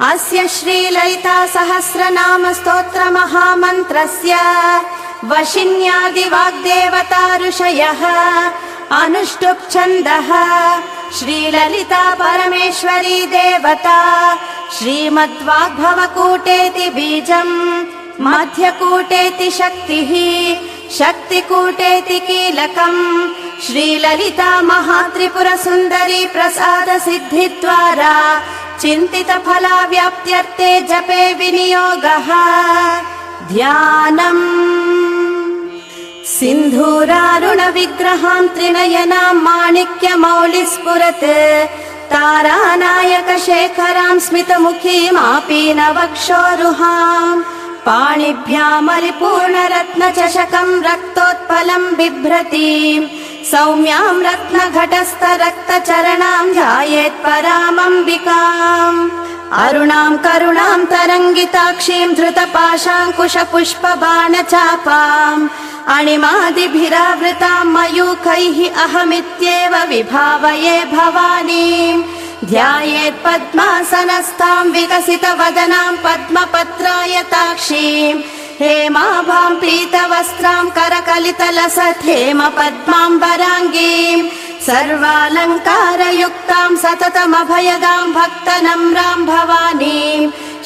अस्य श्रीललिता सहस्रनाम स्तोत्र महामन्त्रस्य वशिन्यादिवाग्देवता ऋषयः अनुष्टुप् छन्दः श्रीललिता परमेश्वरी देवता श्रीमद्वाग्भवकूटेति बीजम् मध्यकूटेति शक्तिः शक्तिकूटेति कीलकम् श्रीललिता महात्रिपुरसुन्दरी प्रसाद सिद्धिद्वारा चिन्तित फलाव्याप्त्यर्थे जपे विनियोगः। ध्यानम् सिन्धूरारुण विग्रहां त्रिनयनां माणिक्यमौलिस्फुरत् तारानायक शेखरां स्मितमुखीमापीनवक्षोरुहाम् पाणिभ्यामलिपूर्णरत्नचषकं रक्तोत्पलं बिभ्रतीं सौम्यां रत्नघटस्थ रक्तचरणां ध्यायेत् परामम्बिकाम् अरुणां करुणां तरङ्गिताक्षीं धृतपाशाङ्कुशपुष्पबाणचापाम् अणिमादिभिरावृतां मयूखैः अहमित्येव विभावये भवानीम् ध्यायेत् पद्मासनस्थां विकसितवदनां पद्मपत्रायताक्षीं हेमाभां पीतवस्त्रां करकलितलसत् हेमपद्माम्बराङ्गीं सर्वालङ्कारयुक्तां सततमभयदां भक्तनम्रां भवानीं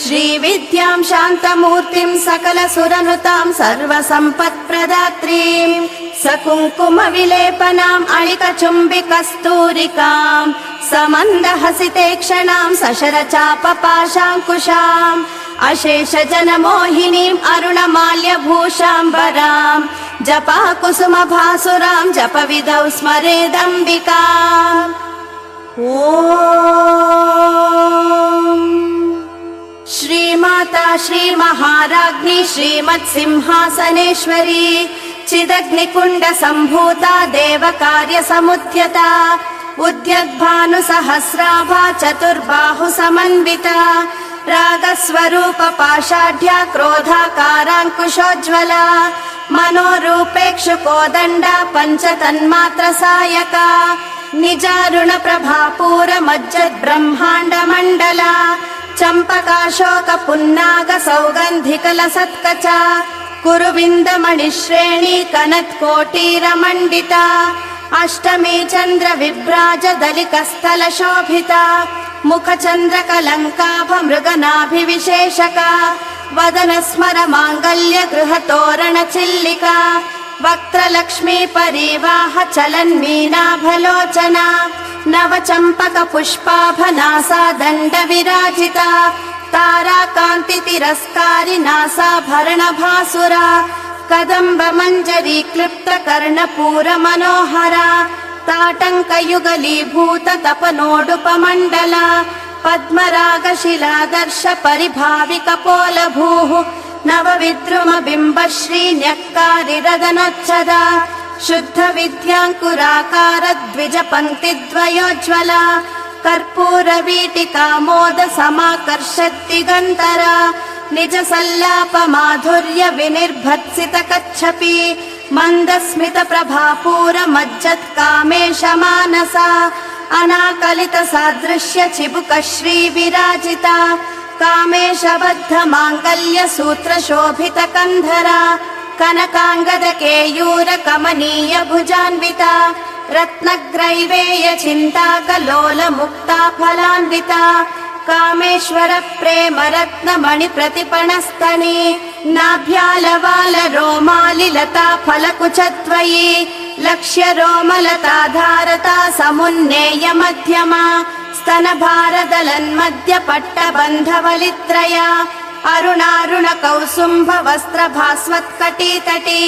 श्रीविद्यां शान्तमूर्तिं सकलसुरनुतां सर्वसम्पत्प्रदात्रीं सकुङ्कुमविलेपनाम् अळिकचुम्बिकस्तूरिकां समन्दहसितेक्षणां सशरचापपाशाङ्कुशाम् अशेषजनमोहिनीम् अरुणमाल्यभूषाम्बरां जपाकुसुमभासुरां जपविधौ स्मरेदम्बिकाम्। श्रीमाता श्रीमहाराज्ञी श्रीमत्सिंहासनेश्वरी चिदग्निकुण्ड सम्भूता देवकार्यसमुद्यता उद्यद्भानुसहस्राभा चतुर्बाहु समन्विता रागस्वरूप पाषाढ्या क्रोधाकाराङ्कुशोज्ज्वला मनोरूपेक्षुकोदण्डा पञ्चतन्मात्र सायका निजारुण प्रभापूर मज्जद्ब्रह्माण्डमण्डला चम्पकाशोक पुन्नाग सौगन्धिकलसत्कचा कुरुविन्दमणिश्रेणी कनत्कोटीरमण्डिता अष्टमी चन्द्र विभ्राज दलिकस्थल शोभिता मुखचन्द्रकलङ्काभ मृगनाभिविशेषका वदन स्मर माङ्गल्य गृहतोरण चिल्लिका वक्त्रलक्ष्मी परिवाह चलन्मीनाभलोचना नवचम्पक पुष्पाभनासा दण्ड विराजिता ताराकान्ति तिरस्कारि नासाभरण भासुरा कदम्ब मञ्जरी क्लृप्त कर्णपूर मनोहरा ताटङ्कयुगलीभूत तपनोडुपमण्डला पद्मरागशिलादर्श परिभाविकपोलभूः नवविद्रुम बिम्ब श्रीन्यक्कारिरदनोच्छदा शुद्ध विद्याङ्कुराकार द्विज पङ्क्तिद्वयोज्ज्वला कर्पूरवीटिका मोद समाकर्षद्दिगन्तरा निज सल्लाप माधुर्य विनिर्भत्सित कच्छपि मन्दस्मित प्रभापूर मज्जत् कामेश मानसा अनाकलित सादृश्य चिबुक श्री विराजिता कामेश बद्ध माङ्गल्य सूत्र शोभित कन्धरा कनकाङ्गद केयूर कमनीय भुजान्विता रत्नग्रैवेय चिन्ताकलोल मुक्ता फलान्विता कामेश्वर प्रेम रत्नमणि प्रतिपणस्तनी नाभ्यालवाल रोमालि लता फलकुचद्वयी लक्ष्य रोमलता धारता समुन्नेय मध्यमा स्तनभारदलन्मध्य पट्टबन्धवलित्रया अरुणारुण कौसुम्भ वस्त्र भास्वत्कटीतटी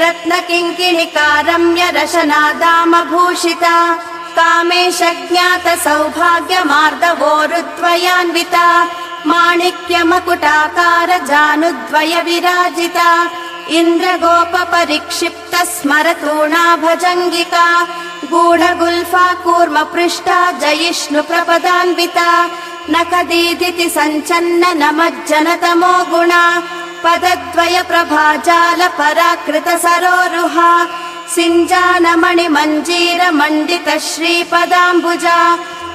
रत्नकिङ्किणिका रम्य रशनादाम भूषिता कामेश ज्ञात सौभाग्य मार्दवोरुद्वयान्विता माणिक्य मकुटाकार जानुद्वय विराजिता इन्द्रगोप परिक्षिप्त स्मरतूणा भजङ्गिका गूढगुल्फा कूर्म पृष्ठा जयिष्णु प्रपदान्विता नखदीदिति सञ्चन्न नमज्जनतमो गुणा पदद्वय प्रभाजाल पराकृत सरोरुहा सिञ्जानमणिमञ्जीरमण्डित श्रीपदाम्बुजा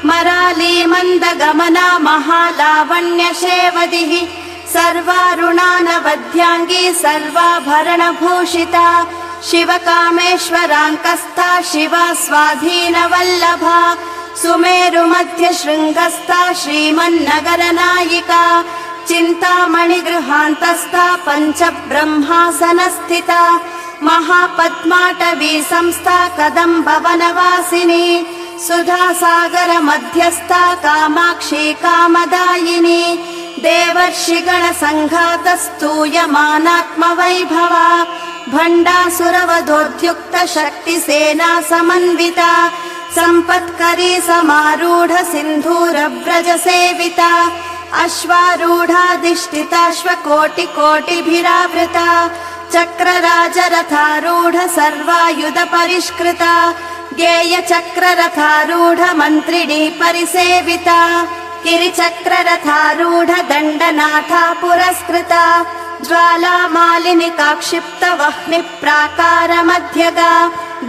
मराली मन्दगमना महालावण्यशेवदिः सर्वारुणानवध्याङ्गी सर्वाभरणभूषिता शिवकामेश्वराङ्कस्था शिवा स्वाधीनवल्लभा सुमेरुमध्यशृङ्गस्था श्रीमन्नगरनायिका चिन्तामणिगृहान्तस्था पञ्चब्रह्मासनस्थिता महापद्माटवी संस्था कदम्बवनवासिनी सुधासागर मध्यस्था कामाक्षी कामदायिनी देवर्षिगणसङ्घातस्तूयमानात्मवैभवा भण्डासुरवधोद्युक्त शक्तिसेना समन्विता सम्पत्करी समारूढ सिन्धूरव्रज सेविता अश्वारूढाधिष्ठिताश्वकोटिकोटिभिरावृता चक्रराजरथारूढ सर्वायुध परिष्कृता गेयचक्ररथारूढ मन्त्रिणी परिसेविता गिरिचक्ररथारूढ दण्डनाथा पुरस्कृता ज्वालामालिनिका क्षिप्त वह्नि प्राकार मध्यगा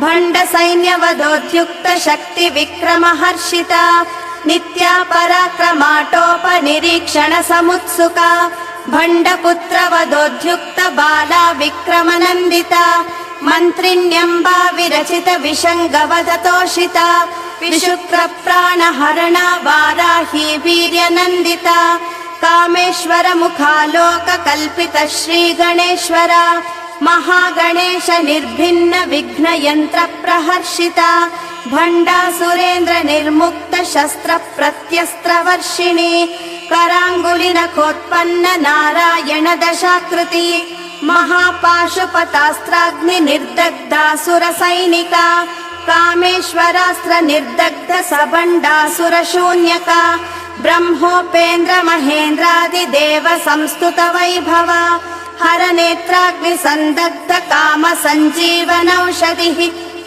भण्ड सैन्यवधोद्युक्त शक्ति विक्रम हर्षिता नित्या पराक्रमाटोपनिरीक्षण समुत्सुका भण्डपुत्र वधोद्युक्त बाला विक्रमनन्दिता मन्त्रिण्यम्बा विरचित विशङ्गवधतोषिता विशुक्रप्राणहरणा वाराही वीर्यनन्दिता कामेश्वर मुखालोक कल्पित श्रीगणेश्वरा महागणेश निर्भिन्न विघ्न यन्त्र प्रहर्षिता भण्डासुरेन्द्र निर्मुक्त शस्त्र प्रत्यस्त्र वर्षिणी कराङ्गुलिनखोत्पन्न नारायण दशाकृति महापाशुपतास्त्राग्नि निर्दग्धासुर सैनिका कामेश्वरास्त्र निर्दग्ध सबण्डासुर शून्यका ब्रह्मोपेन्द्र महेन्द्रादिदेव संस्तुत वैभवा हर नेत्राग्नि संदग्ध काम सञ्जीवनौषधिः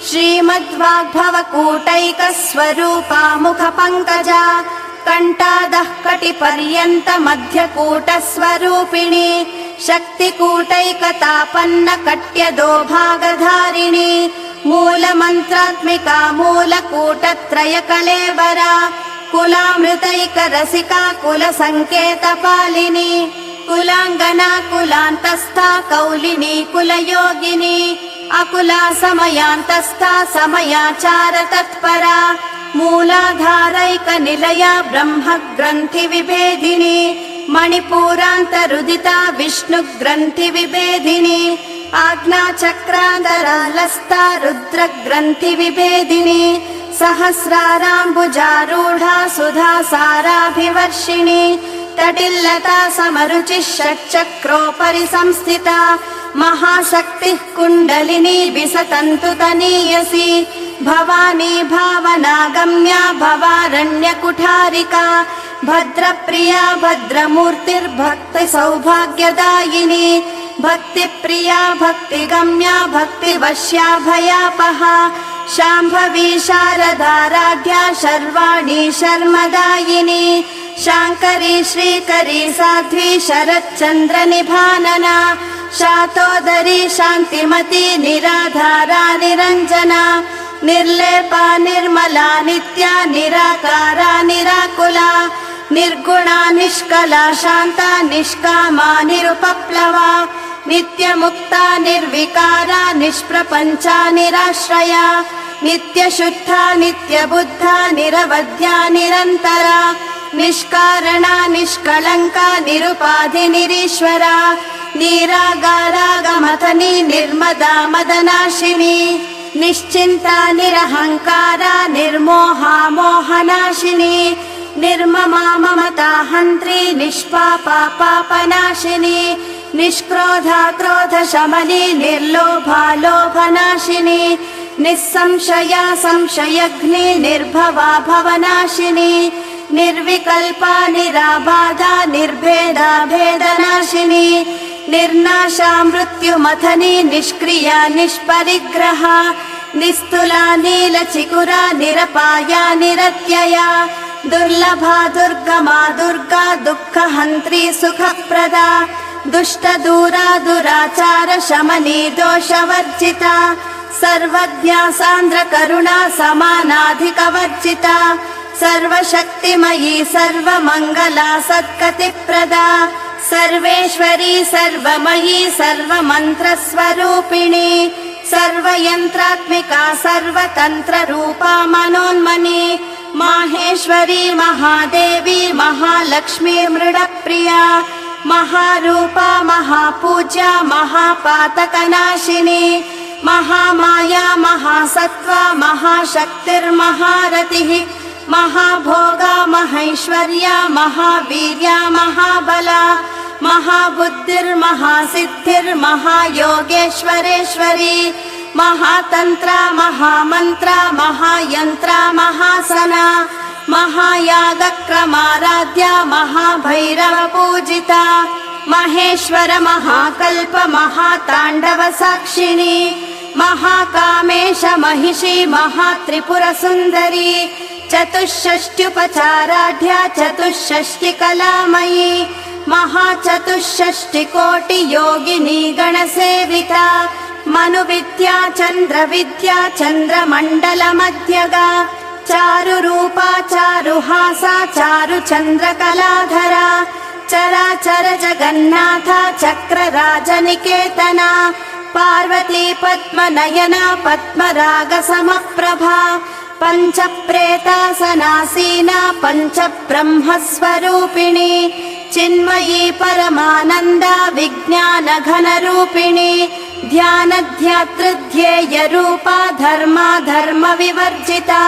श्रीमद्वाग्भव कूटैक स्वरूपा मुख पंकजा कंठादः कटिपर्यन्त मध्यकूट स्वरूपिणी शक्तिकूटैकतापन्न कट्यदो भागधारिणी मूल मंत्रात्मिका मूलकूटत्रय कलेबरा कुलामृतैक रसिका कुल संकेत पालिनी कुलांगना कुलांतस्था कौलिनी कुलयोगिनी अकुला समयांतस्था समयाचार तत्परा मूलाधारैक निलया ब्रह्म ग्रंथि विभेदिनी मणिपूरान्तरुदिता विष्णु ग्रंथि विभेदिनी आज्ञाचक्रान्तरालस्था रुद्र ग्रंथि विभेदिनी सहस्राराम्बुजारूढा सुधा साराभिवर्षिणी तटिल्लता समरुचिः षट्चक्रोपरि संस्थिता महाशक्तिः कुण्डलिनी विसतन्तु तनीयसी भवानी भावनागम्या भवारण्यकुठारिका भद्रप्रिया भद्रमूर्तिर्भक्ति सौभाग्यदायिनी भक्तिप्रिया भक्तिगम्या भक्तिवश्या भयापहा शाम्भवी शारदाराध्या शर्वाणी शर्मदायिनी शाङ्करी श्रीकरी साध्वी शरच्चन्द्र निभानना शातोदरी शान्तिमती निराधारा निरञ्जना निर्लेपा निर्मला नित्या निराकारा निराकुला निर्गुणा निष्कला शान्ता निष्कामा निरुपप्लवा नित्यमुक्ता निर्विकारा निष्प्रपञ्चा निराश्रया नित्यशुद्धा नित्यबुद्धा निरवध्या निरन्तरा निष्कारणा निष्कलंका निरुपाधि निरीश्वरा निरागारागमथनी निर्मदा मदनाशिनी निश्चिन्ता निरहंकारा निर्मोहा मोहनाशिनी निर्ममा ममता हन्त्री निष्पापा पापनाशिनी निष्क्रोधा क्रोध शमनी निर्लोभा लोभनाशिनी निस्संशया संशयघ्नी निर्भवा भवनाशिनी निर्विकल्पा निराबाधा निर्भेदा भेदनाशिनी निर्नाशा मृत्युमथनी निष्क्रिया निष्परिग्रहा निस्तुला नीलचिकुरा निरपाया निरत्यया दुर्लभा दुर्गमा दुर्गा दुःखहन्त्री सुखप्रदा दुष्ट दूरा दुराचार शमनी दोषवर्जिता सर्वज्ञा सान्द्र करुणा समानाधिकवर्जिता सर्वशक्तिमयी सर्वमङ्गला सत्कतिप्रदा सर्वेश्वरी सर्वमयी सर्वमन्त्रस्वरूपिणी सर्वयन्त्रात्मिका सर्वतन्त्ररूपा मनोन्मनी माहेश्वरी महादेवी महालक्ष्मी मृडप्रिया महारूपा महापूज्या महापातकनाशिनी महामाया महासत्त्वा महाशक्तिर्महारतिः महाभोगा महैश्वर्या महावीर्या महाबला महाबुद्धिर्महासिद्धिर्महायोगेश्वरेश्वरी महातन्त्रा महामन्त्रा महायन्त्रा महासना महायागक्रमाराध्या महाभैरवपूजिता महेश्वर महाकल्प महाताण्डवसाक्षिणी महाकामेश महिषी महात्रिपुरसुन्दरी चतुष्षष्ट्युपचाराढ्या चतुष्षष्टिकलामयी महाचतुष्षष्टिकोटियोगिनी गणसेविता मनुविद्या चन्द्रविद्या चन्द्रमण्डलमध्यगा चारुरूपा चारुहासा चारुचन्द्रकलाधरा चराचर जगन्नाथा चक्रराजनिकेतना पार्वती पद्मनयना पद्मरागसमप्रभा पञ्चप्रेतासनासीना पञ्चब्रह्मस्वरूपिणी चिन्मयी परमानन्दा विज्ञानघनरूपिणी ध्यानध्यातृध्येयरूपा धर्मा धर्मविवर्जिता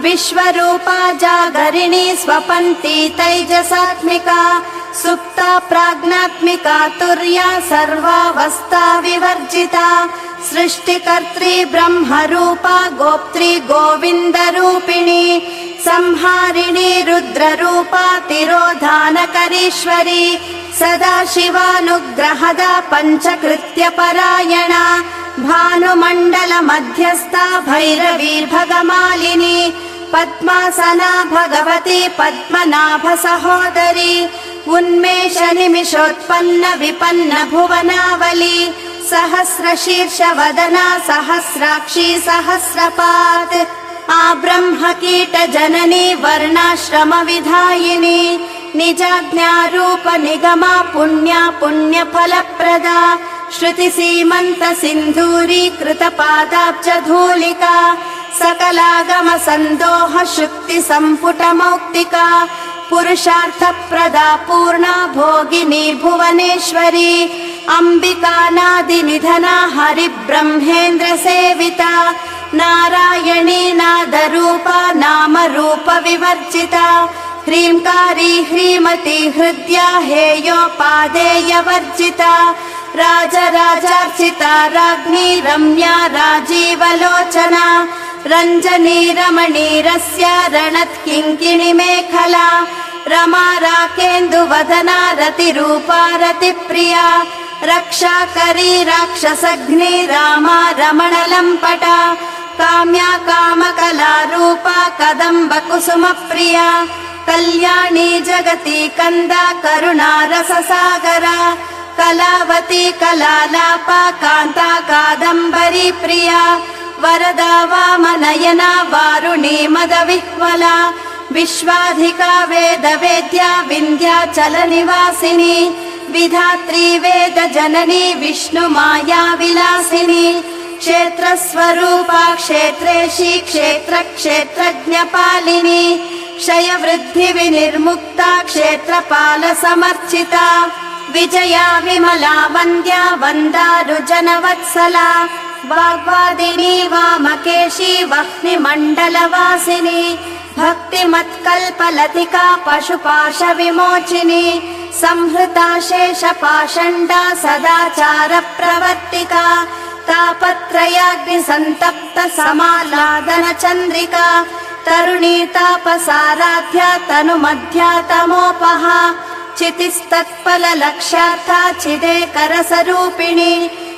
विश्वरूपा जागरिणी स्वपन्ती तैजसात्मिका सुप्ता प्राज्ञात्मिका तुर्या सर्वावस्था विवर्जिता सृष्टिकर्त्री ब्रह्मरूपा गोप्त्री गोविन्दरूपिणी संहारिणी रुद्ररूपा तिरोधानकरीश्वरी सदाशिवानुग्रहदा पञ्चकृत्यपरायणा भानुमण्डलमध्यस्था भैरवीर्भगमालिनी पद्मासना भगवती पद्मनाभसहोदरी उन्मेषनिमिषोत्पन्न विपन्न भुवनावली सहस्रशीर्षवदना सहस्राक्षी सहस्रपात् आब्रह्मकीटजननी वर्णाश्रमविधायिनी निजाज्ञारूप निगमा पुण्या पुण्यफलप्रदा श्रुतिसीमन्तसिन्धूरी कृतपादाब्जधूलिका सकलागमसन्दोह शुक्तिसम्पुटमौक्तिका पुरुषार्थप्रदा पूर्णा भोगिनी भुवनेश्वरी अम्बिकानादिनिधना हरिब्रह्मेन्द्रसेविता नारायणी नादरूपा नामरूपविवर्जिता ह्रीङ्कारी ह्रीमती हृद्या हेयोपादेयवर्जिता राजराजार्चिता राज्ञी रम्या राजीवलोचना रञ्जनी रमणीरस्या रणत्किङ्किणिमेखला रमा राकेन्दुवदना रतिरूपा रतिप्रिया रक्षाकरी राक्षसघ्नी रामा रमणलम्पटा काम्या कामकलारूपा कदम्बकुसुमप्रिया कल्याणी जगती कन्दा करुणारससागरा कलावती कलालापा कान्ता कादम्बरी प्रिया वरदा वामनयना वारुणी मदविह्वला विश्वाधिका वेदवेद्या विन्ध्याचलनिवासिनी विधात्री वेदजननी विष्णुमाया विलासिनी क्षेत्रस्वरूपा क्षेत्रेशी क्षेत्रक्षेत्रज्ञपालिनी क्षयवृद्धिविनिर्मुक्ता क्षेत्रपालसमर्चिता विजया विमला वन्द्या वन्दारुजनवत्सला वाग्वादिनी वामकेशी वह्निमण्डलवासिनी भक्तिमत्कल्पलतिका पशुपाशविमोचिनी संहृता शेषपाषण्डा सदाचारप्रवर्तिका तापत्रयाग्निसन्तप्त समालादनचन्द्रिका तरुणी तापसाराध्या तनुमध्या तमोपहा चितिस्तत्फललक्ष्यार्था चिदेकरसरूपिणी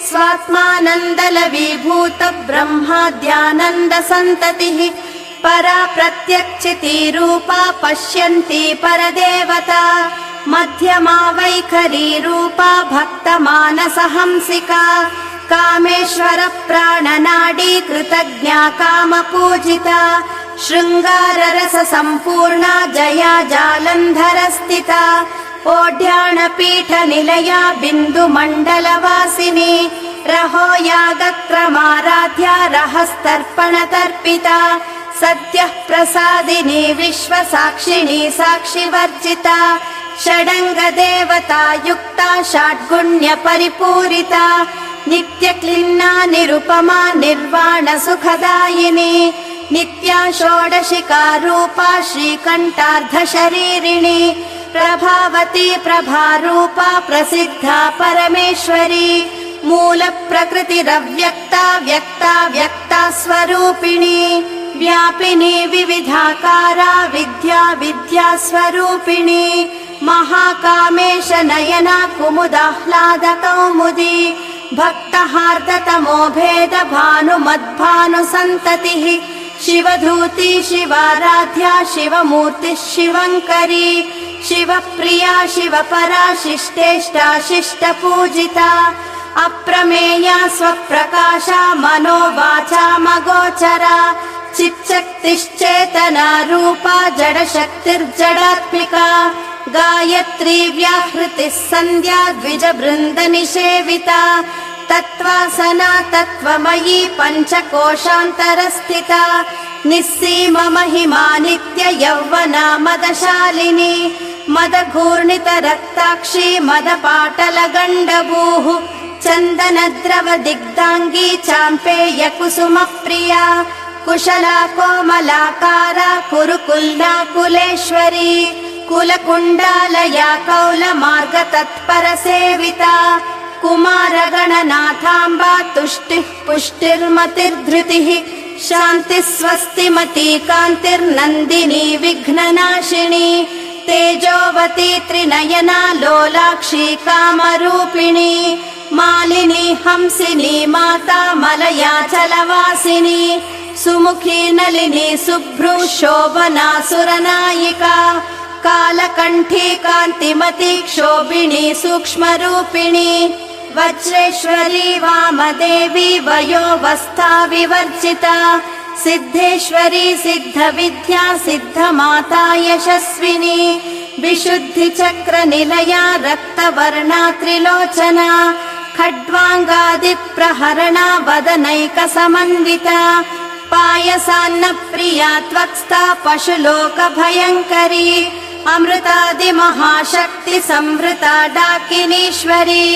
स्वात्मानन्दलवीभूत ब्रह्माद्यानन्दसन्ततिः परा प्रत्यक्षितीरूपा पश्यन्ती परदेवता मध्यमा वैखरी रूपा भक्तमानसहंसिका कामेश्वर प्राणनाडी कृतज्ञा कामपूजिता शृङ्गाररस सम्पूर्णा जया जालन्धरस्थिता ओढ्याणपीठ निलया बिन्दुमण्डलवासिनी रहो यागक्रमाराध्या रहस्तर्पणतर्पिता सद्यः प्रसादिनी विश्वसाक्षिणी साक्षिवर्जिता षडङ्गदेवता युक्ता षड्गुण्यपरिपूरिता नित्यक्लिन्ना निरुपमा निर्वाणसुखदायिनी नित्या षोडशिका रूपा श्रीकण्ठार्धशरीरिणी प्रभावती प्रभारूपा प्रसिद्धा परमेश्वरी मूलप्रकृतिरव्यक्ता व्यक्ता व्यक्ता स्वरूपिणी व्यापिनी विविधाकारा विद्या विद्यास्वरूपिणी महाकामेश नयना कुमुदाह्लादकौमुदी भक्तहार्दतमो भेद भानुमद्भानुसन्ततिः शिवधूती शिवाराध्या शिवमूर्तिः शिवङ्करी शिवप्रिया शिवपरा शिष्टेष्टा शिष्टपूजिता अप्रमेया स्वप्रकाशा मनोवाचा मगोचरा चित्शक्तिश्चेतना रूपा जडशक्तिर्जडात्मिका गायत्री व्याहृतिः सन्ध्या द्विजबृन्दनिषेविता तत्त्वासना तत्त्वमयी पञ्चकोशान्तरस्थिता निस्सीम महिमा नित्य यौवना मदशालिनी मदघूर्णितरक्ताक्षी मदपाटलगण्डभूः चन्दनद्रव दिग्धाङ्गी चाम्पेय कुसुमप्रिया कुशला कोमलाकारा कुरुकुल्ला कुलेश्वरी कुलकुण्डालया कौलमार्गतत्परसेविता कुमारगणनाथाम्बा तुष्टिः पुष्टिर्मतिर्धृतिः शान्तिः स्वस्तिमती कान्तिर्नन्दिनी विघ्ननाशिनी तेजोवती त्रिनयना लोलाक्षी कामरूपिणी मालिनी हंसिनी माता मलयाचलवासिनी सुमुखी नलिनी शुभ्रू शोभना सुरनायिका कालकण्ठी कान्तिमती क्षोभिणी सूक्ष्मरूपिणी वज्रेश्वरी वामदेवी वयोवस्था विवर्जिता सिद्धेश्वरी सिद्धविद्या सिद्धमाता यशस्विनी विशुद्धिचक्रनिलया रक्तवर्णा त्रिलोचना खड्वाङ्गादिप्रहरणा वदनैकसमन्विता पायसान्नप्रिया त्वक्स्था पशुलोकभयङ्करी अमृतादिमहाशक्ति संवृता डाकिनीश्वरी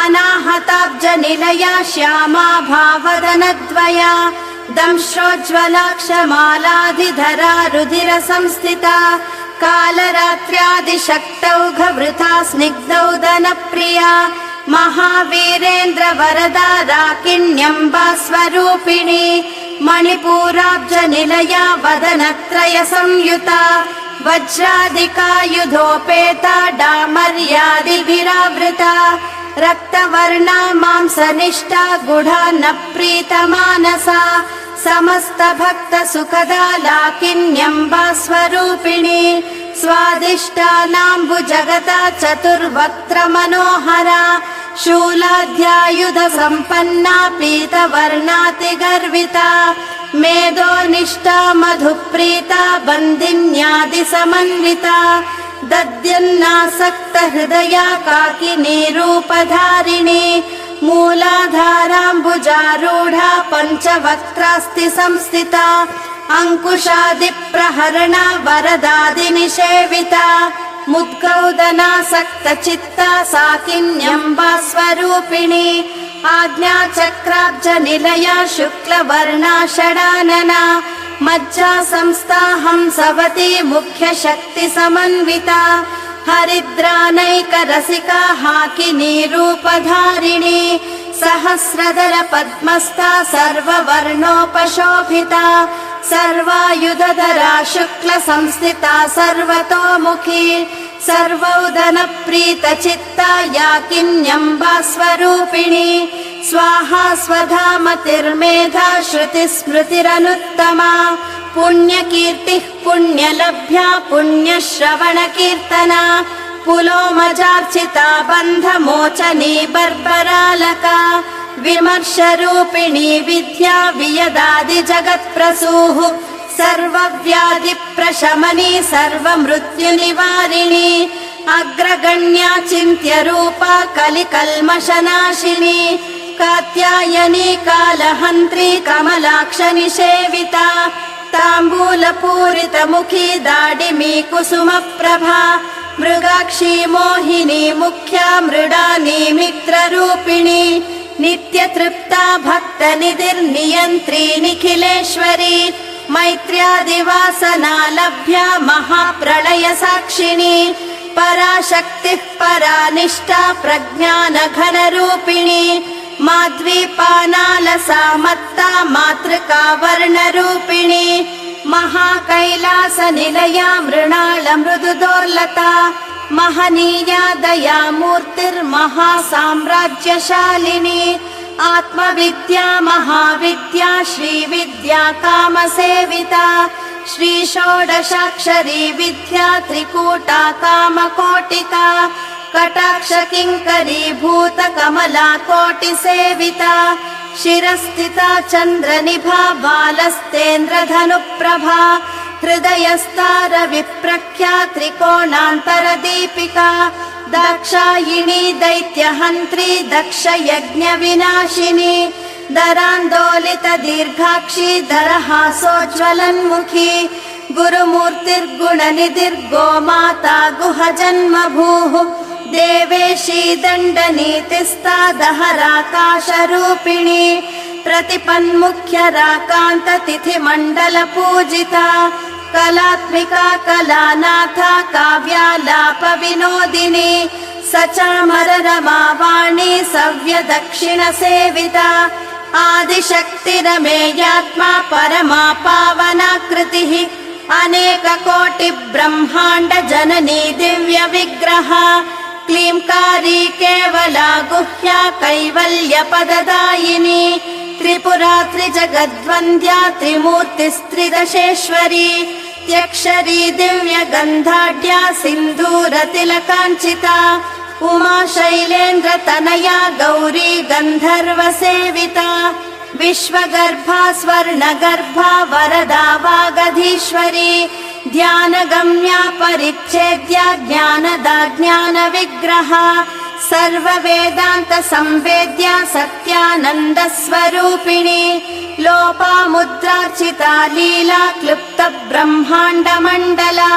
अनाहताब्जनिलया श्यामा भावदनद्वया दंश्रोज्ज्वलाक्षमालाधिधरा रुधिरसंस्थिता कालरात्र्यादिशक्तौघवृथा स्निग्धौदनप्रिया महावीरेन्द्रवरदा राकिण्यम्बा स्वरूपिणी मणिपूराब्जनिलया वदनत्रय संयुता वज्रादिकायुधोपेता डामर्यादिभिरावृता रक्तवर्णा मांसनिष्ठा गुढा न प्रीतमानसा समस्तभक्तसुखदा लाकिन्यम्बा स्वरूपिणी स्वादिष्टानाम्बुजगता चतुर्वक्त्रमनोहरा शूलाध्यायुधसम्पन्ना पीतवर्णातिगर्विता मेधोनिष्ठा मधुप्रीता बन्दिन्यादिसमन्विता दद्यन्नासक्तहृदया काकिनीरूपधारिणी मूलाधाराम्बुजारूढा पञ्चवक्त्रास्ति संस्थिता अङ्कुशादिप्रहरणा वरदादिनिषेविता मुद्गौदनासक्तचित्ता साकिन्यम्बा स्वरूपिणी आज्ञाचक्राब्जनिलया शुक्लवर्णा षडानना मज्जा संस्था हंसवती मुख्यशक्तिसमन्विता हरिद्रानैकरसिका हाकिनीरूपधारिणी सहस्रदल पद्मस्था सर्ववर्णोपशोभिता सर्वायुधधरा शुक्लसंस्थिता सर्वतोमुखी सर्वौदनप्रीतचित्ता याकिन्यम्बा स्वरूपिणी स्वाहा स्वधामतिर्मेधा श्रुतिस्मृतिरनुत्तमा पुण्यकीर्तिः पुण्यलभ्या पुण्यश्रवणकीर्तना पुलोमजार्चिता बन्धमोचनी बर्बरालका विमर्शरूपिणी विद्या वियदादि जगत्प्रसूः सर्वव्याधिप्रशमनी सर्वमृत्युनिवारिणी अग्रगण्या चिन्त्यरूपा कलिकल्मषनाशिनी कात्यायनी कालहन्त्री कमलाक्षनिषेविता ताम्बूलपूरितमुखी दाडिमी कुसुमप्रभा मृगाक्षी मोहिनी मुख्या मृडानी मित्ररूपिणी नित्यतृप्ता भक्तनिधिर्नियन्त्री निखिलेश्वरी मैत्र्यादिवासना लभ्या महाप्रलय साक्षिणी पराशक्तिः परानिष्ठा प्रज्ञानघनरूपिणी माध्वीपानालसा मत्ता मातृका वर्णरूपिणी महाकैलासनिलया मृणाल मृदुदोर्लता महनीया दयामूर्तिर्महासाम्राज्यशालिनी आत्मविद्या महाविद्या श्रीविद्या कामसेविता श्रीषोडशाक्षरी विद्या त्रिकूटा कामकोटिका कटाक्ष किङ्करी भूतकमला कोटिसेविता शिरस्थिता चन्द्रनिभा बालस्तेन्द्रधनुप्रभा हृदयस्तार विप्रख्या त्रिकोणान्तरदीपिका दाक्षायिणी दैत्यहन्त्री दक्षयज्ञविनाशिनी दरान्दोलित दीर्घाक्षी दरहासोज्ज्वलन्मुखी गुरुमूर्तिर्गुणनिधिर्गोमाता गुहजन्मभूः देवेशी दण्डनीतिस्ता दहराकाशरूपिणी प्रतिपन्मुख्यराकान्ततिथिमण्डलपूजिता कलात्मिका कलानाथा काव्यालापविनोदिनी सचामररमावाणी सव्यदक्षिणसेविता आदिशक्तिरमेयात्मा परमा पावनाकृतिः अनेककोटिब्रह्माण्ड जननी दिव्यविग्रहा क्लींकारी केवला गुह्या कैवल्यपददायिनी त्रिपुरा त्रिजगद्वन्द्या त्रिमूर्तिस्त्रिदशेश्वरी त्यक्षरी दिव्यगन्धाढ्या सिन्धूरतिलकाञ्चिता उमा शैलेन्द्रतनया गौरी गन्धर्वसेविता विश्वगर्भा स्वर्णगर्भा वरदा वागधीश्वरी ध्यानगम्या परिच्छेद्या ज्ञानदा ज्ञानविग्रहा सर्ववेदान्तसंवेद्या सत्यानन्दस्वरूपिणी लोपामुद्रार्चिता लीला क्लुप्तब्रह्माण्डमण्डला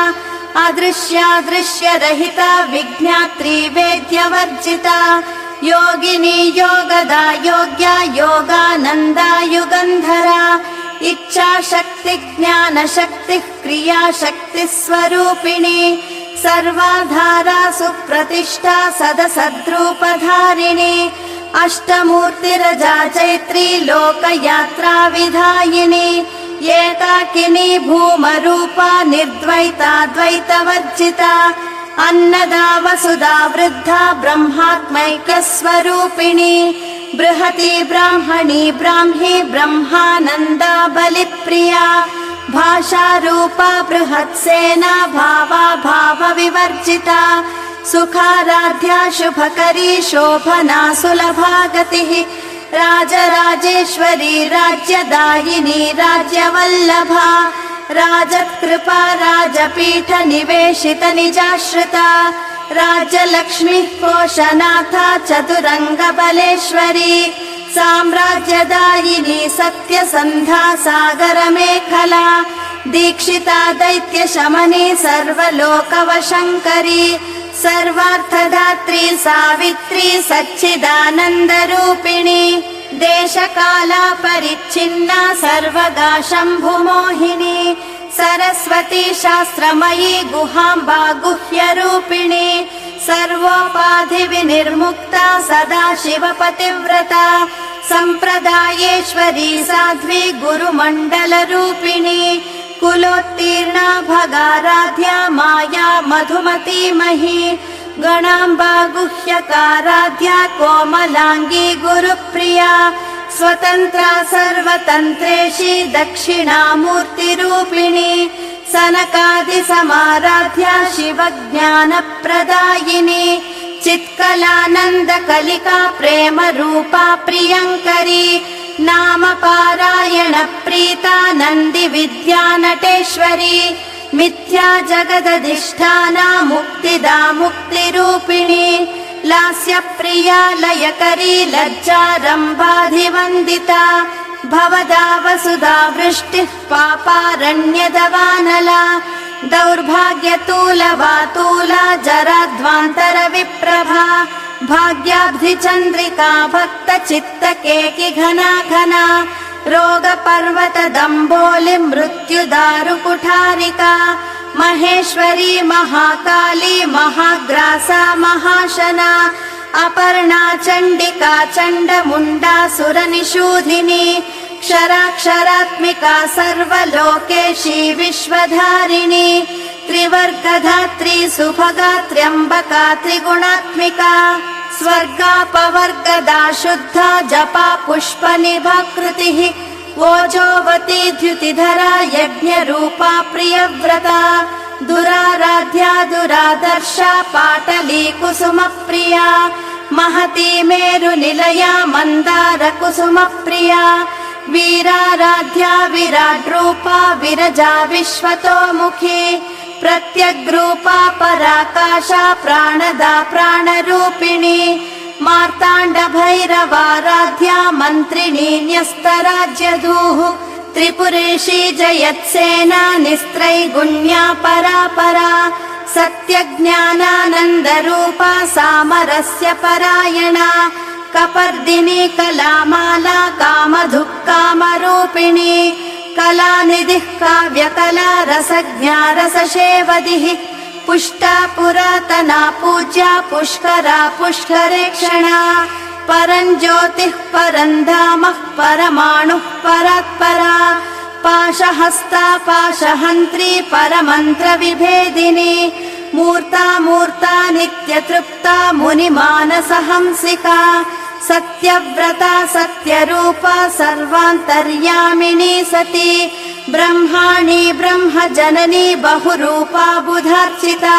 अदृश्यादृश्यरहिता विज्ञात्री वेद्यवर्जिता योगिनी योगदा योग्या योगानन्दा युगन्धरा इच्छाशक्ति ज्ञानशक्तिः क्रियाशक्तिः स्वरूपिणी सर्वाधारा सुप्रतिष्ठा सदसद्रूपधारिणी अष्टमूर्तिरजा चैत्री लोकयात्रा विधायिनी एकाकिनी भूमरूपा निर्द्वैता द्वैतवर्जिता अन्नदा वसुधा वृद्धा ब्रह्मात्मैक्यस्वरूपिणी बृहती ब्राह्मणी ब्राह्मी ब्रह्मानन्दा बलिप्रिया भाषारूपा बृहत्सेना भावा भावविवर्जिता सुखाराध्या शुभकरी शोभना सुलभा गतिः राजराजेश्वरी राज्यदायिनी राज्यवल्लभा राजत्कृपा राजपीठ निवेशित निजाश्रिता राज्यलक्ष्मीः कोशनाथा चतुरङ्गबलेश्वरी साम्राज्यदायिनी सत्यसन्धा सागरमेखला दीक्षिता दैत्यशमनी सर्वलोकवशङ्करी सर्वार्थदात्री सावित्री सच्चिदानन्दरूपिणी देशकाला परिच्छिन्ना सर्वगा शम्भुमोहिनी सरस्वती शास्त्रमयी गुहाम्बा गुह्यरूपिणी सर्वोपाधिविनिर्मुक्ता सदा शिवपतिव्रता सम्प्रदायेश्वरी साध्वी गुरुमण्डलरूपिणी कुलोत्तीर्णा भगाराध्या माया मधुमतीमही गणाम्बा गुह्यकाराध्या कोमलाङ्गी गुरुप्रिया स्वतन्त्रा सर्वतन्त्रेशी दक्षिणामूर्तिरूपिणी सनकादिसमाराध्या शिवज्ञानप्रदायिनी चित्कलानन्दकलिका प्रेमरूपा प्रियङ्करी नाम पारायण प्रीता नन्दी विद्या नटेश्वरी मिथ्या जगदधिष्ठाना मुक्तिदा मुक्तिरूपिणी लास्यप्रिया लयकरी लज्जारम्भाधिवन्दिता भवदा वसुधा वृष्टिः पापारण्यदवानला दौर्भाग्यतूलवातूला जराध्वान्तरविप्रभा भाग्याब्धिचन्द्रिका भक्तचित्तकेकि घना घना रोगपर्वतदम्बोलि मृत्युदारुकुठारिका महेश्वरी महाकाली महाग्रासा महाशना अपर्णा चण्डिका चण्डमुण्डासुरनिषूधिनी क्षराक्षरात्मिका सर्वलोकेशी विश्वधारिणी त्रिवर्गधात्री सुभगा त्र्यम्बका त्रिगुणात्मिका स्वर्गापवर्गदा शुद्धा जपा पुष्पनिभाकृतिः ओजोवती द्युतिधरा यज्ञरूपा प्रियव्रता दुराराध्या दुरादर्शा पाटली कुसुमप्रिया महती मेरुनिलया मन्दारकुसुमप्रिया वीराराध्या विराड्रूपा विरजा विश्वतोमुखी प्रत्यग्रूपा पराकाशा प्राणदा प्राणरूपिणी मार्ताण्डभैरवाराध्या मन्त्रिणी न्यस्तराज्यधूः त्रिपुरेशी जयत्सेना निस्त्रैगुण्या परापरा सत्यज्ञानानन्दरूपा सामरस्य परायणा कपर्दिनी कलामाला कामधुक्कामरूपिणी कलानिधिः काव्यकला रसज्ञा रससेवदिः पुष्टा पुरातना पूज्या पुष्करा पुष्करेक्षणा परञ्ज्योतिः परन्धामः परमाणुः परात्परा पाशहस्ता पाशहन्त्री परमन्त्रविभेदिनी मूर्ता मूर्ता नित्यतृप्ता मुनिमानसहंसिका सत्यव्रता सत्यरूपा सर्वान्तर्यामिनी सती ब्रह्माणी ब्रह्मजननी बहुरूपा बुधार्चिता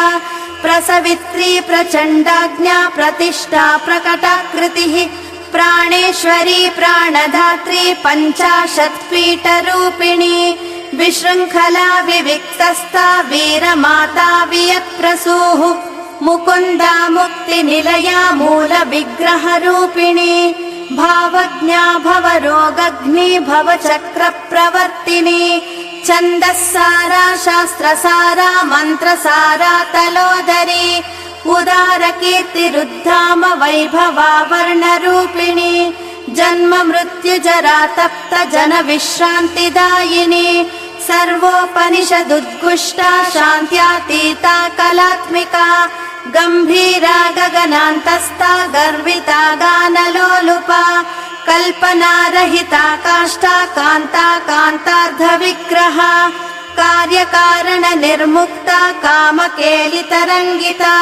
प्रसवित्री प्रचण्डाज्ञा प्रतिष्ठा प्रकटाकृतिः प्राणेश्वरी प्राणधात्री पञ्चाशत्पीठरूपिणी विशृङ्खला विविक्तस्था वीरमाता वियत्प्रसूः मुकुन्दा मुक्तिनिलया मूलविग्रहरूपिणी भावज्ञा भवरोगग्नि भवचक्रप्रवर्तिनी छन्दस्सारा शास्त्रसारा मन्त्रसारा तलोदरी उदारकीर्तिरुद्धाम वैभवा वर्णरूपिणी जन्म मृत्युजरा तप्त जन विश्रान्तिदायिनी सर्वोपनिषदुद्गुष्टा शान्त्यातीता कलात्मिका गम्भीरा गगनान्तस्था गर्विता गानलोलुपा कल्पनारहिता काष्ठा कान्ता कान्तार्धविग्रहा कार्यकारण निर्मुक्ता कामकेलितरङ्गिता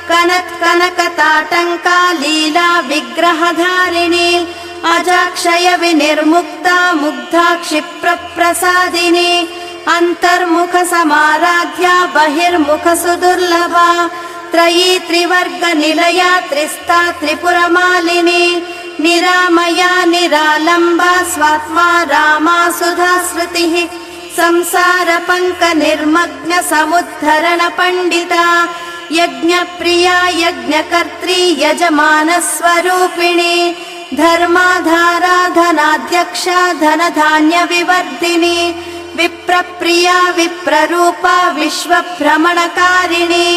कनत्कनकताटङ्का लीला विग्रहधारिणी अजाक्षय विनिर्मुक्ता मुग्धा क्षिप्रप्रसादिनी अन्तर्मुख समाराध्या बहिर्मुख सुदुर्लभा त्रयी त्रिवर्ग निलया त्रिस्ता त्रिपुरमालिनी निरामया निरालम्बा स्वात्मा रामा सुधास्मृतिः संसार पङ्क निर्मग्न समुद्धरण पण्डिता यज्ञप्रिया यज्ञकर्त्री यजमानस्वरूपिणी धर्माधारा धनाध्यक्षा धनधान्य विवर्धिनी विप्रप्रिया विप्ररूपा विश्वभ्रमणकारिणी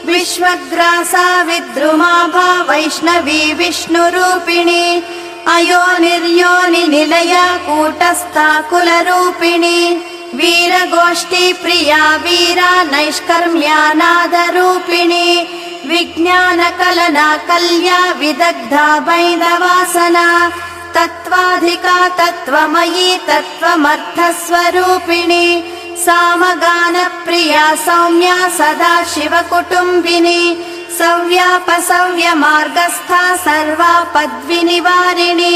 विश्वग्रासा विद्रुमाभा वैष्णवी विष्णुरूपिणी अयोनिर्योनि निलया कूटस्था कुलरूपिणी वीरगोष्ठी प्रिया वीरा नैष्कर्म्यानादरूपिणी विज्ञानकलना कल्या विदग्धा वैदवासना तत्त्वाधिका तत्त्वमयी तत्त्वमर्थस्वरूपिणी सामगानप्रिया सौम्या सदा शिवकुटुम्बिनी सव्यापसव्यमार्गस्था सर्वापद्विनिवारिणी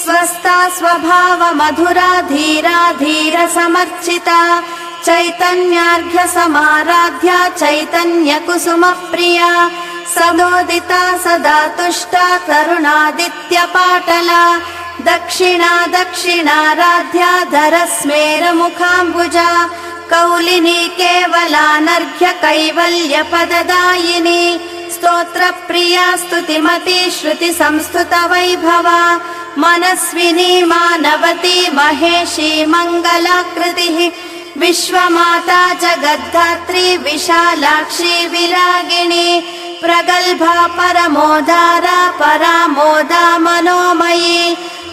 स्वस्था स्वभाव मधुरा धीरा धीर समर्चिता चैतन्यार्घ्य समाराध्या चैतन्य कुसुम प्रिया सदोदिता सदा तुष्टा तरुणादित्यपाटला दक्षिणा दक्षिणाराध्या धरस्मेरमुखाम्बुजा कौलिनी केवलानर्घ्य कैवल्यपददायिनी स्तोत्रप्रिया स्तुतिमती श्रुति संस्तुत वैभवा मनस्विनी मानवती महेशी मङ्गलाकृतिः विश्वमाता जगद्धात्री विशालाक्षी विरागिणी प्रगल्भा परमोदारा परामोदा मनोमयी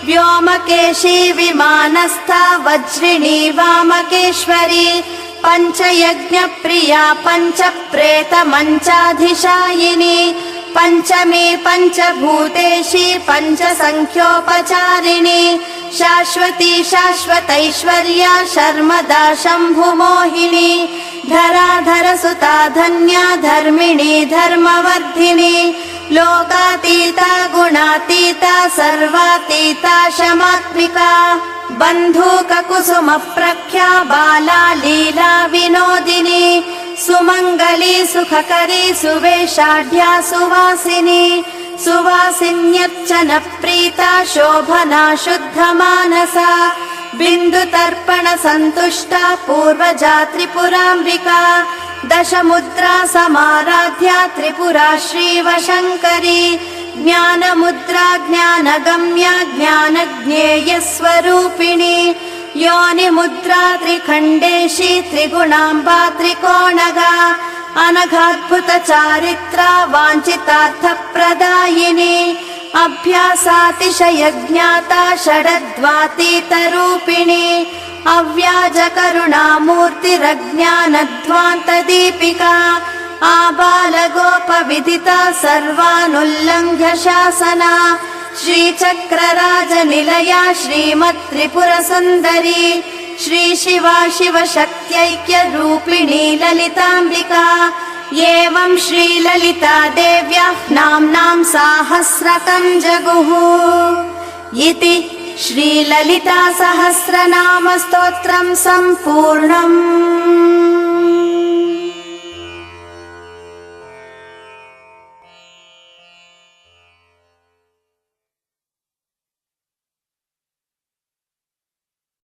व्योमकेशी विमानस्था वज्रिणी वामकेश्वरी पञ्चयज्ञप्रिया पञ्चप्रेतमञ्चाधिशायिनी पञ्चमी पञ्चभूतेशी पञ्चसङ्ख्योपचारिणी शाश्वती शाश्वतैश्वर्या शर्मदा शम्भुमोहिनी धराधरसुता धन्या धर्मिणी धर्मवर्धिनी लोकातीता गुणातीता सर्वातीता शमात्मिका बन्धूककुसुमप्रख्या बाला लीला विनोदिनी सुमङ्गली सुखकरी सुवेशाढ्या सुवासिनी सुवासिन्यर्चन प्रीता शोभना शुद्धमानसा बिन्दुतर्पण सन्तुष्टा पूर्वजा त्रिपुराम्बिका दशमुद्रा समाराध्या त्रिपुरा श्रीवशङ्करी ज्ञानमुद्रा ज्ञानगम्या ज्ञानज्ञेयस्वरूपिणी योनिमुद्रा त्रिखण्डेशी त्रिगुणाम्बा त्रिकोणगा अनघाद्भुत चारित्रा वाञ्छितार्थप्रदायिनी अभ्यासातिशयज्ञाता षडद्वातीतरूपिणी अव्याजकरुणामूर्तिरज्ञानध्वान्तदीपिका आबालगोपविदिता सर्वानुल्लङ्घ्य शासना श्रीचक्रराजनिलया श्रीमत्त्रिपुरसुन्दरी श्रीशिवा शिवशक्त्यैक्यरूपिणी ललिताम्बिका एवं श्रीललिता देव्याः नाम्नां साहस्रकं जगुः इति श्रीललिता सहस्रनाम स्तोत्रं सम्पूर्णम्।